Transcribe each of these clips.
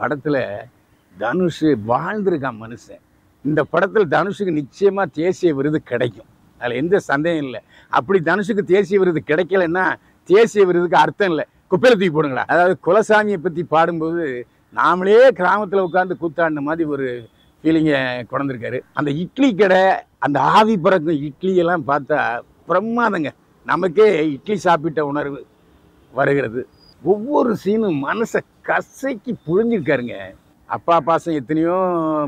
படத்துல தனுஷ் வாழ்ந்திருக்கான் மனுஷன். இந்த படத்தில் தனுஷுக்கு நிச்சயமா தேசிய விருது கிடைக்கும். அதில் எந்த சந்தேகம் இல்லை. அப்படி தனுஷுக்கு தேசிய விருது கிடைக்கலன்னா தேசிய விருதுக்கு அர்த்தம் இல்லை, குப்பையில தூக்கி போடுங்களா. அதாவது குலசாமியை பற்றி பாடும்போது நாமளே கிராமத்தில் உட்காந்து கூத்தாடின மாதிரி ஒரு ஃபீலிங்கை கொண்டிருக்காரு. அந்த இட்லி கடை, அந்த ஆவி பறக்கும் இட்லியெல்லாம் பார்த்தா பிரமாதங்க. நமக்கே இட்லி சாப்பிட்ட உணர்வு வருகிறது. ஒவ்வொரு சீனும் மனசை கசைக்கு புழிஞ்சிருக்காருங்க. அப்பா பாசம் எத்தனையோ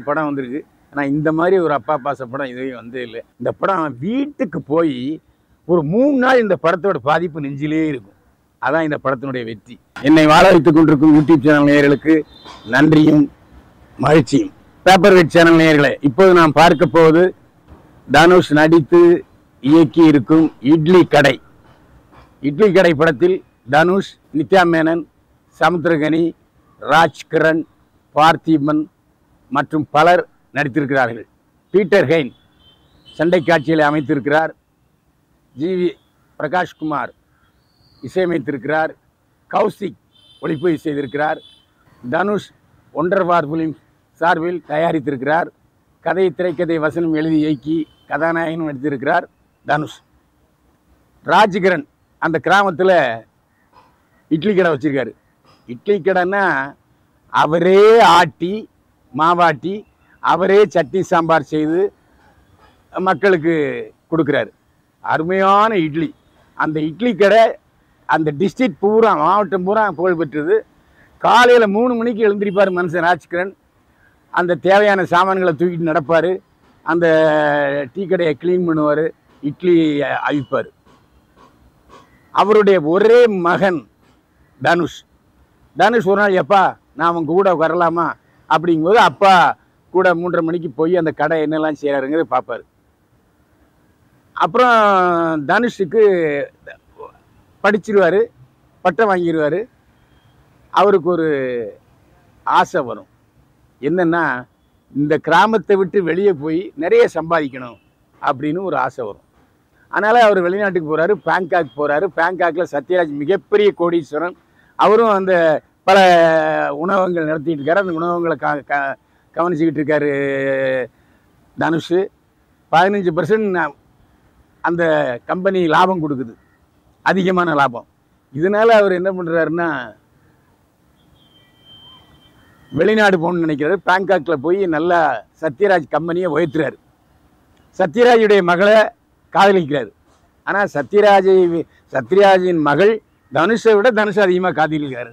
படம் வந்திருக்கு, ஆனால் இந்த மாதிரி ஒரு அப்பா பாச படம் இதுவும் வந்தே இல்லை. இந்த படம் வீட்டுக்கு போய் ஒரு 3 நாள் இந்த படத்தோட பாதிப்பு நெஞ்சிலே இருக்கும். அதான் இந்த படத்தினுடைய வெற்றி. என்னை வாழ வைத்துக் கொண்டிருக்கும் யூடியூப் சேனல் நேயர்களுக்கு நன்றியும் மகிழ்ச்சியும். பேப்பர் வெட் சேனல் நேயர்களே, இப்போது நாம் பார்க்க போவது தனுஷ் நடித்து இயக்கி இருக்கும் இட்லி கடை. இட்லி கடை படத்தில் தனுஷ், நித்யா மேனன், சமுத்திரகனி, ராஜ்கிரண், பார்த்திபன் மற்றும் பலர் நடித்திருக்கிறார்கள். பீட்டர் ஹெயின் சண்டை காட்சிகளை அமைத்திருக்கிறார். ஜிவி பிரகாஷ்குமார் இசையமைத்திருக்கிறார். கௌசிக் ஒளிப்பதிவு செய்திருக்கிறார். தனுஷ் ஒண்டர்வார் ஃபிலிம் சார்பில் தயாரித்திருக்கிறார். கதை, திரைக்கதை, வசனம் எழுதி இயக்கி கதாநாயகனும் நடித்திருக்கிறார் தனுஷ். ராஜ்கிரண் அந்த கிராமத்தில் இட்லி கடை வச்சிருக்காரு. இட்லி கடைன்னா அவரே ஆட்டி மாவாட்டி அவரே சட்னி சாம்பார் செய்து மக்களுக்கு கொடுக்குறாரு. அருமையான இட்லி. அந்த இட்லி கடை அந்த டிஸ்ட்ரிக்ட் பூரா, மாவட்டம் பூரா புகழ் பெற்றது. காலையில் 3 மணிக்கு எழுந்திருப்பார் மனுஷன் ராஜ்கிரண். அந்த தேவையான சாமான்களை தூக்கிட்டு நடப்பார். அந்த டீ கடையை க்ளீன் பண்ணுவார், இட்லி அவிப்பார். அவருடைய ஒரே மகன் தனுஷ். தனுஷ் ஒரு நாள், எப்பா நான் அவங்க கூட வரலாமா அப்படிங்கும்போது அப்பா கூட 3:30 மணிக்கு போய் அந்த கடை என்னெல்லாம் செய்கிறாருங்கிறத பார்ப்பார். அப்புறம் தனுஷுக்கு படிச்சிருவார், பட்டம் வாங்கிடுவார். அவருக்கு ஒரு ஆசை வரும். என்னென்னா, இந்த கிராமத்தை விட்டு வெளியே போய் நிறைய சம்பாதிக்கணும் அப்படின்னு ஒரு ஆசை வரும். அதனால் அவர் வெளிநாட்டுக்கு போகிறாரு, பேங்காக் போகிறாரு. பேங்காக்கில் சத்யராஜ் மிகப்பெரிய கோடீஸ்வரன். அவரும் அந்த பல உணவகங்கள் நடத்திட்டு இருக்காரு. அந்த உணவகங்களை கவனிச்சுக்கிட்டு இருக்காரு தனுஷ். 15% அந்த கம்பெனி லாபம் கொடுக்குது, அதிகமான லாபம். இதனால அவர் என்ன பண்ணுறாருன்னா, வெளிநாடு போகணும்னு நினைக்கிறாரு. பேங்காக்கில் போய் நல்லா சத்யராஜ் கம்பெனியை உயர்த்துறாரு. சத்யராஜுடைய மகளை காதலிக்கிறார். ஆனால் சத்யராஜின் மகள் தனுஷை விட தனுஷ் அதிகமாக காதலிக்கிறாரு.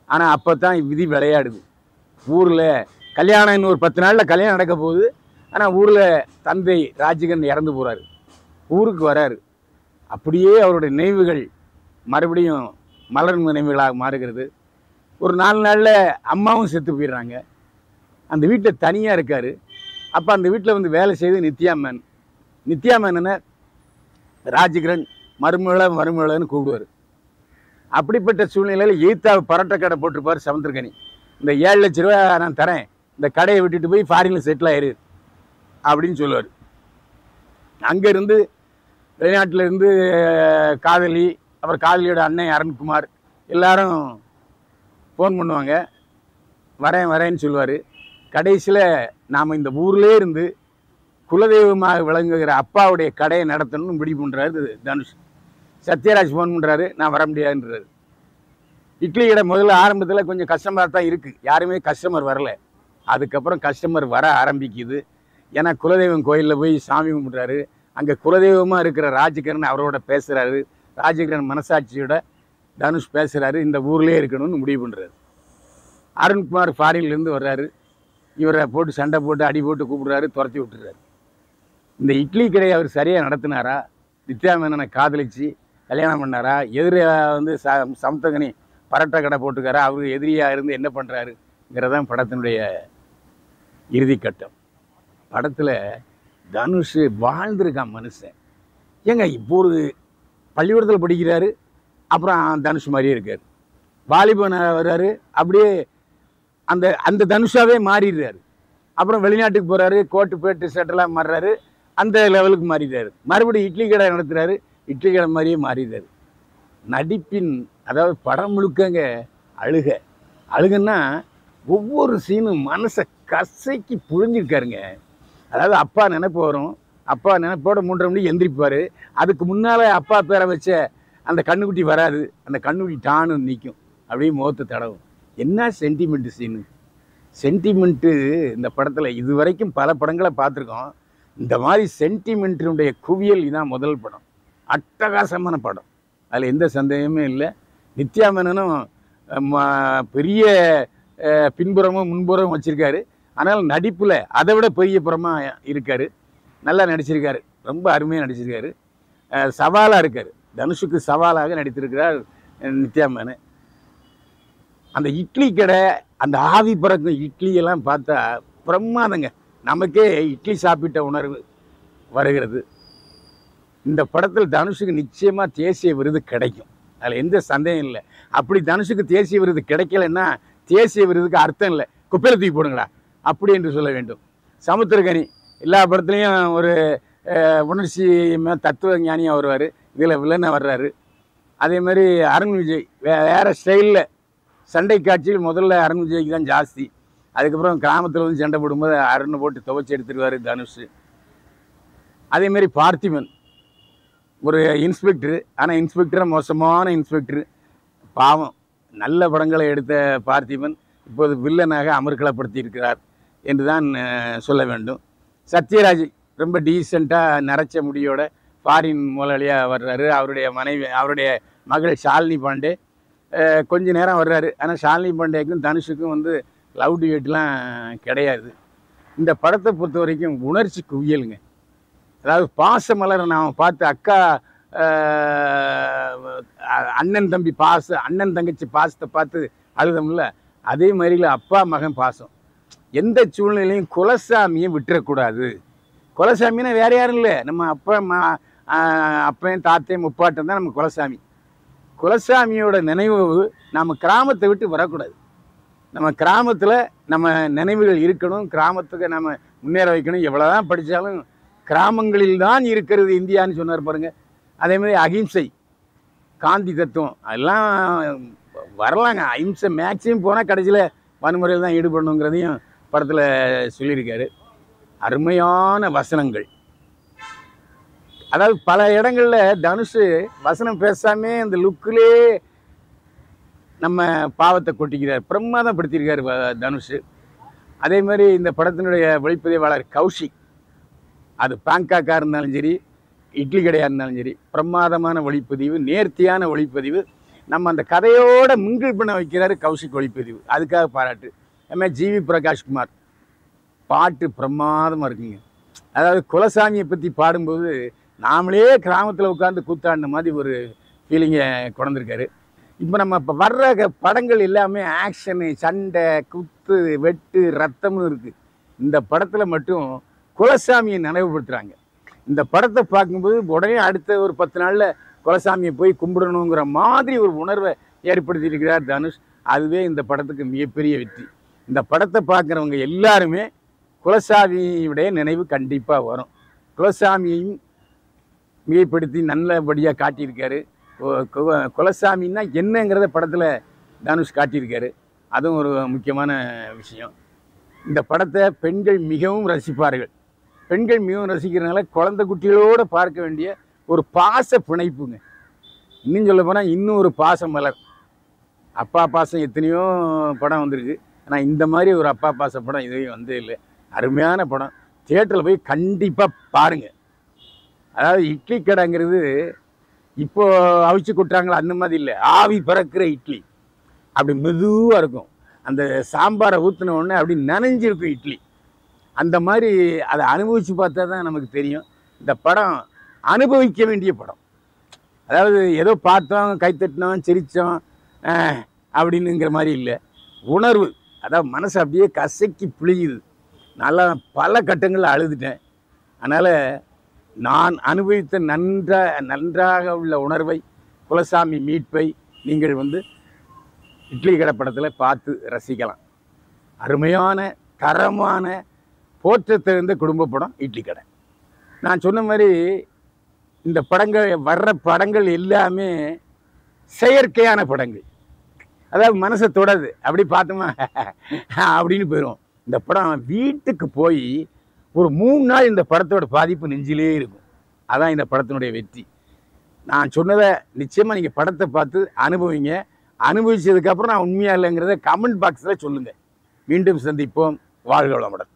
ஆனால் அப்போ தான் விதி விளையாடுது. ஊரில் கல்யாணம் இன்னும் ஒரு 10 நாளில் கல்யாணம் நடக்க போகுது. ஆனால் ஊரில் தந்தை ராஜ்கிரண் இறந்து போகிறாரு. ஊருக்கு வராரு. அப்படியே அவருடைய நினைவுகள் மறுபடியும் மலர் நினைவுகளாக மாறுகிறது. ஒரு 4 நாளில் அம்மாவும் செத்து போயிடுறாங்க. அந்த வீட்டில் தனியாக இருக்கார். அப்போ அந்த வீட்டில் வந்து வேலை செய்து நித்யா மேனனை ராஜ்கிரண் மருமகளன்னு கூப்பிடுவார். அப்படிப்பட்ட சூழ்நிலையில் எய்த்தாவை பரோட்டா கடை போட்டிருப்பார் சமுத்திரகனி. இந்த 7 லட்ச ரூபா நான் தரேன், இந்த கடையை விட்டுட்டு போய் ஃபாரினில் செட்டில் ஆயிரு அப்படின்னு சொல்லுவார். அங்கேருந்து வெளிநாட்டில் இருந்து காதலி, அப்புறம் காதலியோட அண்ணன் அருண்குமார் எல்லாரும் ஃபோன் பண்ணுவாங்க. வரேன்னு சொல்லுவார். கடைசியில் நாம் இந்த ஊர்லேயே இருந்து குலதெய்வமாக விளங்குகிற அப்பாவுடைய கடையை நடத்தணும்னு முடிவு பண்ணுறாரு தனுஷ். சத்யராஜ் ஃபோன் பண்ணுறாரு, நான் வர முடியாதுன்றாரு. இட்லி கடை முதல்ல ஆரம்பத்தில் கொஞ்சம் கஸ்டமராக தான் இருக்குது, யாருமே கஸ்டமர் வரல. அதுக்கப்புறம் கஸ்டமர் வர ஆரம்பிக்குது. ஏன்னா குலதெய்வம் கோயிலில் போய் சாமி கும்பிட்றாரு. அங்கே குலதெய்வமாக இருக்கிற ராஜ்கிரண் அவரோட பேசுகிறாரு. ராஜ்கிரண் மனசாட்சியோட தனுஷ் பேசுகிறாரு. இந்த ஊர்லேயே இருக்கணும்னு முடிவு பண்ணுறாரு. அருண்குமார் ஃபாரின்லேருந்து வர்றாரு. இவரை போட்டு சண்டை போட்டு அடி போட்டு கூப்பிடுறாரு, துரத்தி விட்டுறாரு. இந்த இட்லி கடையை அவர் சரியாக நடத்தினாரா? நித்யா மேனனை காதலிச்சு கல்யாணம் பண்ணாரா? எதிரியாக வந்து சமுத்திரகனி பரோட்டா கடை போட்டுக்காரா? அவர் எதிரியாக இருந்து என்ன பண்ணுறாருங்கிறதான் படத்தினுடைய இறுதிக்கட்டம். படத்தில் தனுஷ் வாழ்ந்திருக்கான் மனுஷன். ஏங்க, இப்போ ஒரு பள்ளிக்கூடத்தில் படிக்கிறாரு, அப்புறம் தனுஷ் மாதிரியே இருக்கார். வாலிபன் வர்றாரு, அப்படியே அந்த தனுஷாவே மாறிடுறாரு. அப்புறம் வெளிநாட்டுக்கு போகிறாரு, கோட்டு பேட்டு ஷர்ட்டெல்லாம் மாறுறாரு, அந்த லெவலுக்கு மாறிடுறாரு. மறுபடியும் இட்லி கடை நடத்துகிறாரு, இட்லி கடை மாதிரியே மாறிடுறாரு. நடிப்பின், அதாவது படம் முழுக்கங்க அழுகன்னா ஒவ்வொரு சீனும் மனசை கசைக்கு புழிஞ்சிருக்காருங்க. அதாவது அப்பா நினைப்பு வரும், அப்பா நினைப்போட 3:30 மணிக்கு எந்திரிப்பார். அதுக்கு முன்னால் அப்பா பேரை வச்ச அந்த கண்ணுக்குட்டி வராது, அந்த கண்ணுக்குட்டி டானு நிற்கும், அப்படியே முகத்தை தடவும். என்ன சென்டிமெண்ட்டு சீனு, சென்டிமெண்ட்டு இந்த படத்தில். இது வரைக்கும் பல படங்களை பார்த்துருக்கோம், இந்த மாதிரி சென்டிமெண்ட்டினுடைய குவியல் இதான் முதல் படம். அட்டகாசமான படம், அதில் எந்த சந்தேகமே இல்லை. நித்யா மேனனும் பெரிய பின்புறமும் முன்புறமும் வச்சுருக்காரு. ஆனால் நடிப்பில் அதை விட பெரிய புறமாக இருக்கார், நல்லா நடிச்சிருக்காரு, ரொம்ப அருமையாக நடிச்சிருக்காரு. சவாலாக இருக்கார், தனுஷுக்கு சவாலாக நடித்திருக்கிறார் நித்யா மேனன். அந்த இட்லி கடை, அந்த ஆவி பறக்கும் இட்லியெல்லாம் பார்த்தா பிரமாதங்க. நமக்கே இட்லி சாப்பிட்ட உணர்வு வருகிறது. இந்த படத்தில் தனுஷுக்கு நிச்சயமாக தேசிய விருது கிடைக்கும், அதில் எந்த சந்தேகம் இல்லை. அப்படி தனுஷுக்கு தேசிய விருது கிடைக்கலன்னா தேசிய விருதுக்கு அர்த்தம் இல்லை, குப்பையில் தூக்கி போடுங்களா அப்படி என்று சொல்ல வேண்டும். சமுத்திரக்கனி எல்லா படத்துலையும் ஒரு உணர்ச்சி தத்துவ ஞானியாக வருவார், இதில் வில்லனாக வர்றாரு. அதே மாதிரி அருண் விஜய் வேறு ஸ்டைலில் சண்டை காட்சியில் முதல்ல அருண் விஜய்க்கு தான் ஜாஸ்தி. அதுக்கப்புறம் கிராமத்தில் வந்து சண்டை போடும்போது அருணை போட்டு துவைச்சி எடுத்துருவார் தனுஷ். அதேமாரி பார்த்திபன் ஒரு இன்ஸ்பெக்டரு, ஆனால் இன்ஸ்பெக்டராக மோசமான இன்ஸ்பெக்டரு, பாவம். நல்ல படங்களை எடுத்த பார்த்திபன் இப்போது வில்லனாக அமர்க்களப்படுத்தி இருக்கிறார் என்று தான் சொல்ல வேண்டும். சத்யராஜ் ரொம்ப டீசெண்டாக நரைச்ச முடியோட ஃபாரின் முதலாளியாக வர்றாரு. அவருடைய மனைவி, அவருடைய மகள் ஷாலினி பாண்டே கொஞ்ச நேரம் வர்றாரு. ஆனால் ஷாலினி பாண்டேக்கும் தனுஷுக்கும் வந்து லவ் டிவேட்லாம் கிடையாது. இந்த படத்தை பொறுத்த வரைக்கும் உணர்ச்சி குவியலுங்க. அதாவது பாசமலரை நாம் பார்த்து அக்கா அண்ணன் தம்பி பாசம், அண்ணன் தங்கச்சி பாசத்தை பார்த்து அழுதமில்ல, அதே மாதிரில அப்பா மகன் பாசம். எந்த சூழ்நிலையும் குலசாமியை விட்டுறக்கூடாது. குலசாமின்னா வேறு யாரும் இல்லை, நம்ம அப்பையும் தாத்தையும் முப்பாட்டம் தான் நம்ம குலசாமி. குலசாமியோட நினைவு நம்ம கிராமத்தை விட்டு வரக்கூடாது. நம்ம கிராமத்தில் நம்ம நினைவுகள் இருக்கணும், கிராமத்துக்கு நம்ம முன்னேற வைக்கணும். எவ்வளோதான் படித்தாலும் கிராமங்களில் தான் இருக்கிறது இந்தியான்னு சொன்னார் பாருங்கள். அதேமாதிரி அகிம்சை, காந்தி தத்துவம் அதெல்லாம் வரலாங்க. அகிம்சை மேக்சிமம் போனால் கடைசியில் வன்முறையில் தான் ஈடுபடணுங்கிறதையும் படத்தில் சொல்லியிருக்காரு. அருமையான வசனங்கள். அதாவது பல இடங்களில் தனுஷ் வசனம் பேசாமே அந்த லுக்கிலே நம்ம பாவத்தை கொட்டிக்கிறார், பிரமாதப்படுத்தியிருக்கார் தனுஷ். அதே மாதிரி இந்த படத்தினுடைய ஒளிப்பதிவாளர் கௌஷிக், அது பேங்காக்காக இருந்தாலும் சரி, இட்லி கடையாக இருந்தாலும் சரி, பிரமாதமான ஒளிப்பதிவு, நேர்த்தியான ஒளிப்பதிவு. நம்ம அந்த கதையோட மிங்கிள் பண்ண வைக்கிறாரு கௌஷிக் ஒளிப்பதிவு, அதுக்காக பாராட்டு. அதுமாதிரி ஜிவி பிரகாஷ்குமார் பாட்டு பிரமாதமாக இருக்குங்க. அதாவது குலசாமியை பற்றி பாடும்போது நாமளே கிராமத்தில் உட்காந்து கூத்தாடின மாதிரி ஒரு ஃபீலிங்கை கொண்டிருக்காரு. இப்போ நம்ம இப்போ வர்ற படங்கள் எல்லாமே ஆக்ஷனு, சண்டை, குத்து, வெட்டு, ரத்தமும் இருக்குது. இந்த படத்தில் மட்டும் குலசாமியை நினைவுபடுத்துகிறாங்க. இந்த படத்தை பார்க்கும்போது உடனே அடுத்த ஒரு 10 நாளில் குலசாமியை போய் கும்பிடணுங்கிற மாதிரி ஒரு உணர்வை ஏற்படுத்தியிருக்கிறார் தனுஷ். அதுவே இந்த படத்துக்கு மிகப்பெரிய வெற்றி. இந்த படத்தை பார்க்குறவங்க எல்லாருமே குலசாமியுடைய நினைவு கண்டிப்பாக வரும். குலசாமியையும் மிகைப்படுத்தி நல்லபடியாக காட்டியிருக்காரு. குலசாமின்னா என்னங்கிறத படத்தில் தனுஷ் காட்டியிருக்காரு. அதுவும் ஒரு முக்கியமான விஷயம். இந்த படத்தை பெண்கள் மிகவும் ரசிப்பார்கள். பெண்கள் மிகவும் ரசிக்கிறதுனால குழந்தை குட்டிகளோடு பார்க்க வேண்டிய ஒரு பாச பிணைப்புங்க. இன்னும் சொல்ல போனால் இன்னும் ஒரு பாச மலர். அப்பா பாசம் எத்தனையோ படம் வந்திருக்கு, ஆனால் இந்த மாதிரி ஒரு அப்பா பாச படம் இதுவே வந்தே இல்லை. அருமையான படம், தியேட்டரில் போய் கண்டிப்பாக பாருங்கள். அதாவது இட்லி கடைங்கிறது இப்போது அவிச்சு கொட்டுறாங்களா அந்த மாதிரி இல்லை, ஆவி பறக்கிற இட்லி. அப்படி மெதுவாக இருக்கும், அந்த சாம்பாரை ஊற்றின உடனே அப்படி நனைஞ்சிருக்கும் இட்லி. அந்த மாதிரி அதை அனுபவித்து பார்த்தா தான் நமக்கு தெரியும். இந்த படம் அனுபவிக்க வேண்டிய படம். அதாவது ஏதோ பார்த்தோம், கைத்தட்டினோம், சிரித்தோம் அப்படின்னுங்கிற மாதிரி இல்லை. உணர்வு, அதாவது மனசு அப்படியே கசக்கி பிழியுது. நல்லா பல கட்டங்களில் அழுதுட்டேன். அதனால் நான் அனுபவித்த நன்றாக உள்ள உணர்வை, குலசாமி மீட்பை நீங்கள் இட்லி கடை படத்தில் பார்த்து ரசிக்கலாம். அருமையான தரமான போற்றத்திருந்த குடும்ப படம் இட்லி கடை. நான் சொன்ன மாதிரி இந்த படங்கள் வர்ற படங்கள் எல்லாமே செயற்கையான படங்கள். அதாவது மனசை தொடாது. அப்படி பார்த்தோமா அப்படின்னு போயிடும். இந்த படம் வீட்டுக்கு போய் ஒரு 3 நாள் இந்த படத்தோட பாதிப்பு நெஞ்சிலே இருக்கும். அதான் இந்த படத்தினுடைய வெற்றி. நான் சொன்னதை நிச்சயமாக நீங்கள் படத்தை பார்த்து அனுபவிங்க. அனுபவிச்சதுக்கப்புறம் நான் உண்மையாக இல்லைங்கிறத கமெண்ட் பாக்ஸில் சொல்லுங்கள். மீண்டும் சந்திப்போம். வாழ்க வளமுடன்.